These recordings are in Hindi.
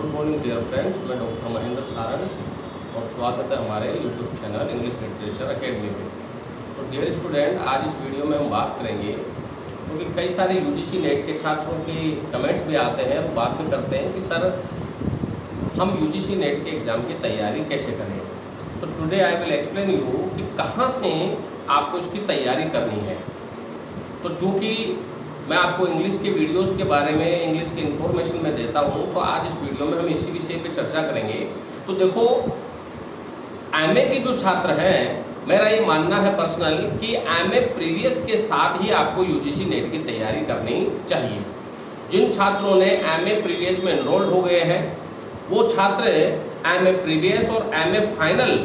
गुड मॉर्निंग डियर फ्रेंड्स, मैं डॉक्टर महेंद्र सारण और स्वागत है हमारे YouTube channel English literature academy में। तो डियर स्टूडेंट, आज इस वीडियो में हम बात करेंगे क्योंकि कई सारे यूजीसी नेट के छात्रों के कमेंट्स भी आते हैं, वो बात भी करते हैं कि सर हम यूजीसी नेट के एग्ज़ाम की तैयारी कैसे करें। तो today I will explain you कि कहाँ से आपको इसकी तैयारी करनी है। तो चूँकि मैं आपको इंग्लिश के वीडियोस के बारे में, इंग्लिश के इन्फॉर्मेशन में देता हूँ, तो आज इस वीडियो में हम इसी विषय पे चर्चा करेंगे। तो देखो, एमए के जो छात्र हैं, मेरा ये मानना है पर्सनल कि एमए प्रीवियस के साथ ही आपको यूजीसी नेट की तैयारी करनी चाहिए। जिन छात्रों ने एमए प्रीवियस में एनरोल्ड हो गए हैं, वो छात्र एमए प्रीवियस और एमए फाइनल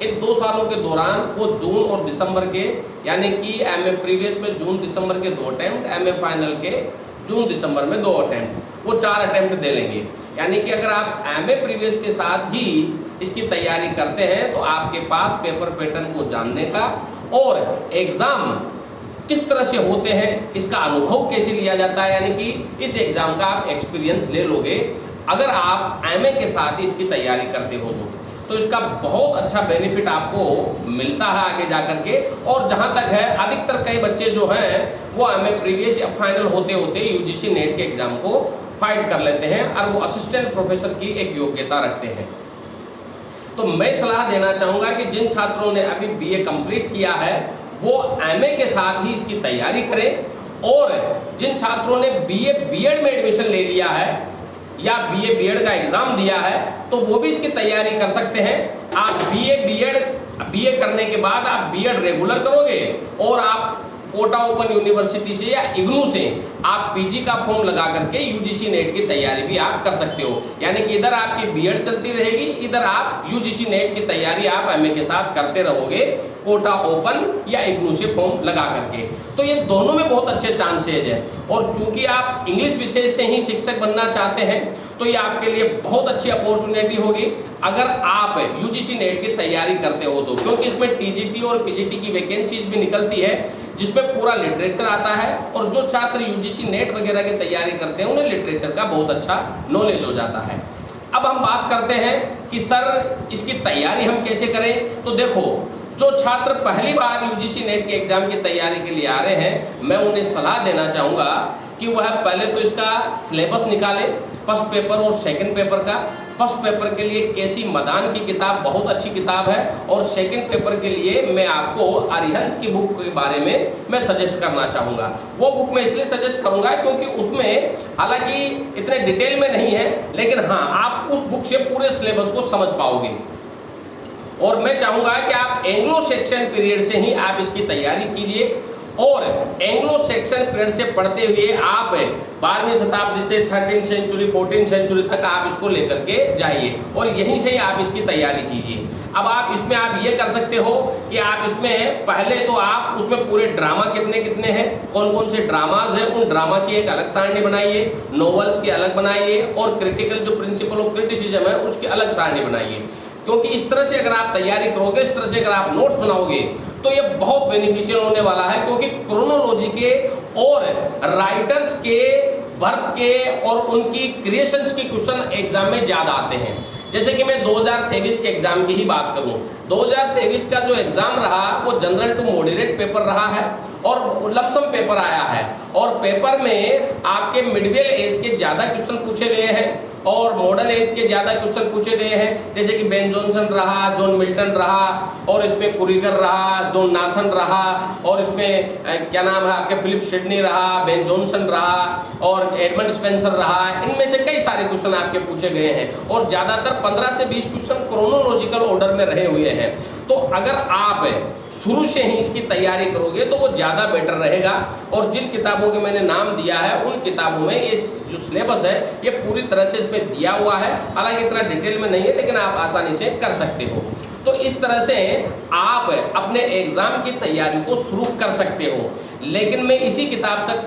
इन 2 सालों के दौरान वो जून और दिसंबर के, यानी कि एमए प्रीवियस में जून दिसंबर के 2 अटैम्प्ट, एमए फाइनल के जून दिसंबर में 2 अटैम्प्ट, वो 4 अटैम्प्ट दे लेंगे। यानी कि अगर आप एमए प्रीवियस के साथ ही इसकी तैयारी करते हैं तो आपके पास पेपर पैटर्न को जानने का और एग्ज़ाम किस तरह से होते हैं, इसका अनुभव कैसे लिया जाता है, यानी कि इस एग्ज़ाम का आप एक्सपीरियंस ले लोगे अगर आप एमए के साथ ही इसकी तैयारी करते हो तो इसका बहुत अच्छा बेनिफिट आपको मिलता है आगे जा कर के। और जहां तक है, अधिकतर कई बच्चे जो हैं वो एमए प्रीवियस या फाइनल होते होते यूजीसी नेट के एग्जाम को फाइट कर लेते हैं और वो असिस्टेंट प्रोफेसर की एक योग्यता रखते हैं। तो मैं सलाह देना चाहूँगा कि जिन छात्रों ने अभी बीए कंप्लीट किया है वो एमए के साथ ही इसकी तैयारी करें, और जिन छात्रों ने बीए बीएड में एडमिशन ले लिया है या बीए बीएड का एग्जाम दिया है तो वो भी इसकी तैयारी कर सकते हैं। आप बीए करने के बाद आप बीएड रेगुलर करोगे और आप कोटा ओपन यूनिवर्सिटी से या इग्नू से आप पीजी का फॉर्म लगा करके यूजीसी नेट की तैयारी भी आप कर सकते हो। यानी कि इधर आपकी बीएड चलती रहेगी, इधर आप यूजीसी नेट की तैयारी आप एमए के साथ करते रहोगे, कोटा ओपन या इग्नू से फॉर्म लगा करके। तो ये दोनों में बहुत अच्छे चांसेज है। और चूंकि आप इंग्लिश विषय से ही शिक्षक बनना चाहते हैं तो ये आपके लिए बहुत अच्छी अपॉर्चुनिटी होगी अगर आप यूजीसी नेट की तैयारी करते हो तो, क्योंकि इसमें टीजीटी और पीजीटी की वैकेंसीज भी निकलती है जिसमें पूरा लिटरेचर आता है। और जो छात्र यूजीसी नेट वगैरह की तैयारी करते हैं उन्हें लिटरेचर का बहुत अच्छा नॉलेज हो जाता है। अब हम बात करते हैं कि सर इसकी तैयारी हम कैसे करें। तो देखो, जो छात्र पहली बार यूजीसी नेट के एग्जाम की तैयारी के लिए आ रहे हैं, मैं उन्हें सलाह देना चाहूँगा कि वह पहले तो इसका सिलेबस निकाले, फर्स्ट पेपर और सेकंड पेपर का। फर्स्ट पेपर के लिए केसी मदान की किताब बहुत अच्छी किताब है, और सेकंड पेपर के लिए मैं आपको अरिहंत की बुक के बारे में मैं सजेस्ट करना चाहूँगा। वो बुक मैं इसलिए सजेस्ट करूँगा क्योंकि उसमें हालांकि इतने डिटेल में नहीं है, लेकिन हाँ, आप उस बुक से पूरे सिलेबस को समझ पाओगे। और मैं चाहूँगा कि आप एंग्लो सेक्शन पीरियड से ही आप इसकी तैयारी कीजिए, और एंग्लो सेक्शन पीरियड से पढ़ते हुए आप 12वीं शताब्दी से 13th सेंचुरी 14th सेंचुरी तक आप इसको लेकर के जाइए और यहीं से ही आप इसकी तैयारी कीजिए। अब आप इसमें आप ये कर सकते हो कि आप इसमें पहले तो आप उसमें पूरे ड्रामा कितने कितने हैं, कौन कौन से ड्रामाज हैं, उन ड्रामा की एक अलग सारणी बनाइए, नॉवेल्स की अलग बनाइए, और क्रिटिकल जो प्रिंसिपल ऑफ क्रिटिसिज्म है उसकी अलग सारणी बनाइए। क्योंकि इस तरह से अगर आप तैयारी करोगे, इस तरह से अगर आप नोट्स बनाओगे तो ये बहुत बेनिफिशियल होने वाला है। क्योंकि क्रोनोलॉजी के और राइटर्स के बर्थ के और उनकी क्रिएशंस की क्वेश्चन एग्जाम में ज़्यादा आते हैं। जैसे कि मैं 2023 के एग्जाम की ही बात करूं, 2023 का जो एग्जाम रहा वो जनरल टू मॉडरेट पेपर रहा है और लमसम पेपर आया है, और पेपर में आपके मिडवेल एज के ज़्यादा क्वेश्चन पूछे गए हैं और मॉडर्न एज के ज़्यादा क्वेश्चन पूछे गए हैं। जैसे कि बेन जॉनसन रहा, जॉन मिल्टन रहा, और इसमें कुरिगर रहा, जॉन नाथन रहा, और इसमें क्या नाम है आपके फिलिप सिडनी रहा, बेन जॉनसन रहा, और एडमंड स्पेंसर रहा। इनमें से कई सारे क्वेश्चन आपके पूछे गए हैं और ज़्यादातर 15 से 20 क्वेश्चन क्रोनोलॉजिकल ऑर्डर में रहे हुए हैं। तो अगर आप शुरू से ही इसकी तैयारी करोगे तो वो ज़्यादा बेटर रहेगा। और जिन किताबों के मैंने नाम दिया है उन किताबों में इस जो सिलेबस है ये पूरी तरह से इसमें दिया हुआ है, हालांकि इतना डिटेल में नहीं है, लेकिन आप आसानी से कर सकते हो। तो इस तरह से आप अपने एग्जाम की तैयारी को शुरू कर सकते हो। लेकिन मैं इसी किताब तक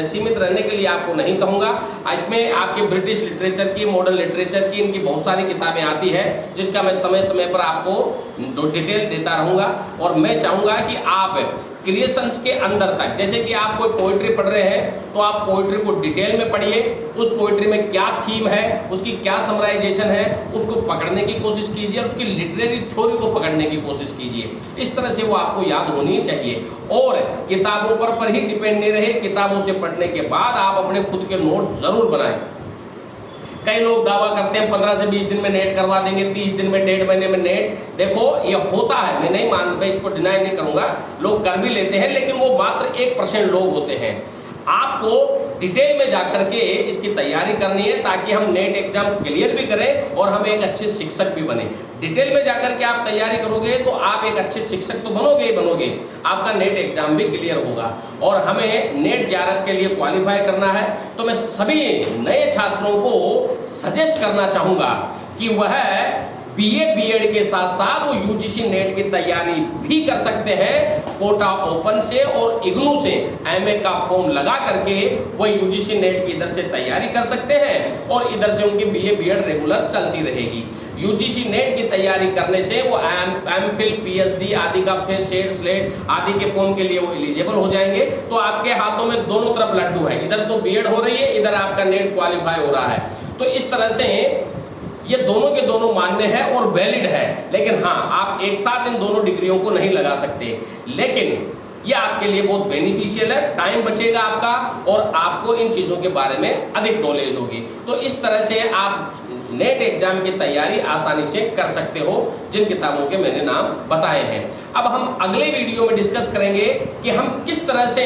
सीमित रहने के लिए आपको नहीं कहूँगा। इसमें आपके ब्रिटिश लिटरेचर की, मॉडर्न लिटरेचर की, इनकी बहुत सारी किताबें आती है जिसका मैं समय समय पर आपको डिटेल देता रहूँगा। और मैं चाहूँगा कि आप क्रिएशंस के अंदर तक। जैसे कि आप कोई पोइट्री पढ़ रहे हैं तो आप पोइट्री को डिटेल में पढ़िए, उस पोइट्री में क्या थीम है, उसकी क्या समराइजेशन है, उसको पकड़ने की कोशिश कीजिए और उसकी लिटरेरी थ्योरी को पकड़ने की कोशिश कीजिए। इस तरह से वो आपको याद होनी चाहिए और किताबों पर ही डिपेंड नहीं रहे। किताबों से पढ़ने के बाद आप अपने खुद के नोट्स जरूर बनाएं। कई लोग दावा करते हैं 15 से 20 दिन में नेट करवा देंगे, 30 दिन में, 1.5 महीने में नेट। देखो ये होता है, मैं नहीं मान, मैं इसको डिनाई नहीं करूंगा, लोग कर भी लेते हैं, लेकिन वो मात्र 1% लोग होते हैं। आपको डिटेल में जाकर के इसकी तैयारी करनी है ताकि हम नेट एग्जाम क्लियर भी करें और हम एक अच्छे शिक्षक भी बने। डिटेल में जाकर के आप तैयारी करोगे तो आप एक अच्छे शिक्षक तो बनोगे ही बनोगे, आपका नेट एग्जाम भी क्लियर होगा। और हमें नेट जेआरएफ के लिए क्वालिफाई करना है तो मैं सभी नए छात्रों को सजेस्ट करना चाहूँगा कि वह बीए बीएड के साथ साथ वो यूजीसी नेट की तैयारी भी कर सकते हैं। कोटा ओपन से और इग्नू से एमए का फॉर्म लगा करके वो यूजीसी नेट की इधर से तैयारी कर सकते हैं और इधर से उनकी बीए बीएड रेगुलर चलती रहेगी। यूजीसी नेट की तैयारी करने से वो एमफिल, पीएचडी आदि का फिर स्लेट आदि के फॉर्म के लिए वो एलिजिबल हो जाएंगे। तो आपके हाथों में दोनों तरफ लड्डू है, इधर तो बीएड हो रही है, इधर आपका नेट क्वालिफाई हो रहा है। तो इस तरह से ये दोनों के दोनों मान्य है और वैलिड है। लेकिन हाँ, आप एक साथ इन दोनों डिग्रियों को नहीं लगा सकते, लेकिन ये आपके लिए बहुत बेनिफिशियल है, टाइम बचेगा आपका और आपको इन चीज़ों के बारे में अधिक नॉलेज होगी। तो इस तरह से आप नेट एग्जाम की तैयारी आसानी से कर सकते हो जिन किताबों के मैंने नाम बताए हैं। अब हम अगले वीडियो में डिस्कस करेंगे कि हम किस तरह से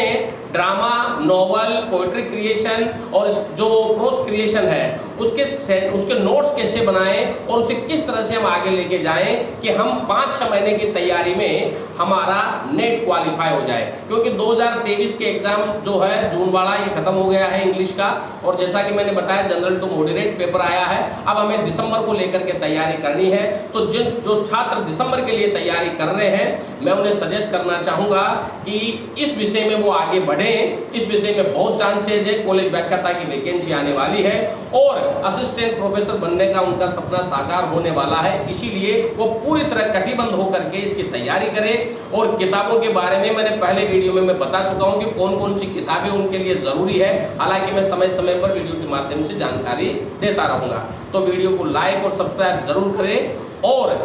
ड्रामा, नॉवल, पोएट्री क्रिएशन और जो प्रोस क्रिएशन है उसके नोट्स कैसे बनाएं और उसे किस तरह से हम आगे लेके जाएं कि हम 5-6 महीने की तैयारी में हमारा नेट क्वालिफाई हो जाए। क्योंकि 2023 के एग्जाम जो है जून वाला ये खत्म हो गया है इंग्लिश का, और जैसा कि मैंने बताया जनरल टू मॉडरेट पेपर आया है। अब हमें दिसंबर को लेकर के तैयारी करनी है। तो जो छात्र दिसंबर के लिए तैयारी कर रहे हैं मैं उन्हें सजेस्ट करना चाहूँगा कि इस विषय में वो आगे बढ़ें। इस विषय में बहुत चांसेज है, कॉलेज व्याख्याता की वैकेंसी आने वाली है और असिस्टेंट प्रोफेसर बनने का उनका सपना साकार होने वाला है। इसीलिए वो पूरी तरह कटिबद्ध होकर के इसकी तैयारी करें। और किताबों के बारे में मैंने पहले वीडियो में मैं बता चुका हूँ कि कौन कौन सी किताबें उनके लिए ज़रूरी है। हालांकि मैं समय समय पर वीडियो के माध्यम से जानकारी देता रहूँगा। तो वीडियो को लाइक और सब्सक्राइब जरूर करें और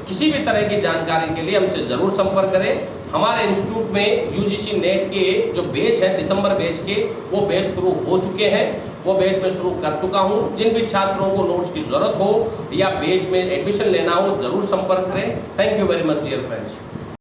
किसी भी तरह की जानकारी के लिए हमसे ज़रूर संपर्क करें। हमारे इंस्टीट्यूट में यूजीसी नेट के जो बैच हैं दिसंबर बैच के, वो बैच शुरू हो चुके हैं। वो बैच में शुरू कर चुका हूँ। जिन भी छात्रों को नोट्स की ज़रूरत हो या बैच में एडमिशन लेना हो ज़रूर संपर्क करें। Thank you very much dear friends.